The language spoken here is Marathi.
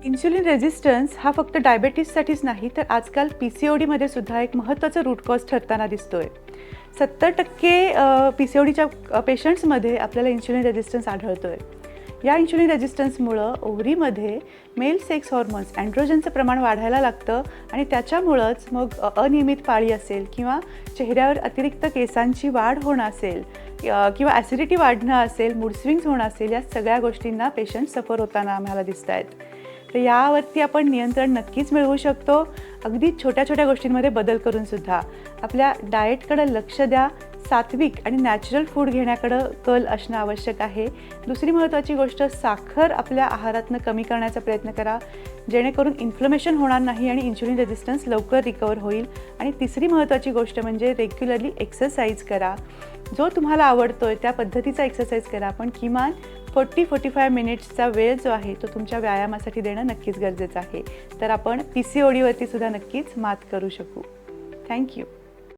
इन्शुलिन रेझिस्टन्स हा फक्त डायबेटीससाठीच नाही, तर आजकाल PCODमध्ये सुद्धा एक महत्त्वाचा रूट कॉज ठरताना दिसतोय. 70% PCODच्या पेशंट्समध्ये आपल्याला इन्शुलिन रेझिस्टन्स आढळतोय. या इन्शुलिन रेझिस्टन्समुळं ओव्हरीमध्ये मेल सेक्स हॉर्मोन्स अँड्रोजनचं प्रमाण वाढायला लागतं आणि त्याच्यामुळंच मग अनियमित पाळी असेल किंवा चेहऱ्यावर अतिरिक्त केसांची वाढ होणं असेल किंवा ॲसिडिटी वाढणं असेल, मूड स्विंग्स होणं असेल, या सगळ्या गोष्टींना पेशंट सफर होताना आम्हाला दिसत आहेत. तर यावरती आपण नियंत्रण नक्कीच मिळवू शकतो. अगदी छोट्या छोट्या गोष्टींमध्ये बदल करूनसुद्धा आपल्या डाएटकडं लक्ष द्या. सात्विक आणि नॅचरल फूड घेण्याकडं कल असणं आवश्यक आहे. दुसरी महत्त्वाची गोष्ट, साखर आपल्या आहारातनं कमी करण्याचा प्रयत्न करा, जेणेकरून इन्फ्लमेशन होणार नाही आणि इन्शुलिन रेझिस्टन्स लवकर रिकवर होईल. आणि तिसरी महत्त्वाची गोष्ट म्हणजे रेग्युलरली एक्सरसाइज करा. जो तुम्हाला आवडतोय त्या पद्धतीचा एक्सरसाइज करा, पण किमान 40-45 मिनिट्सचा वेळ जो आहे तो तुमच्या व्यायामासाठी देणं नक्कीच गरजेचं आहे. तर आपण PCODवरती सुद्धा नक्कीच मात करू शकू. थँक्यू.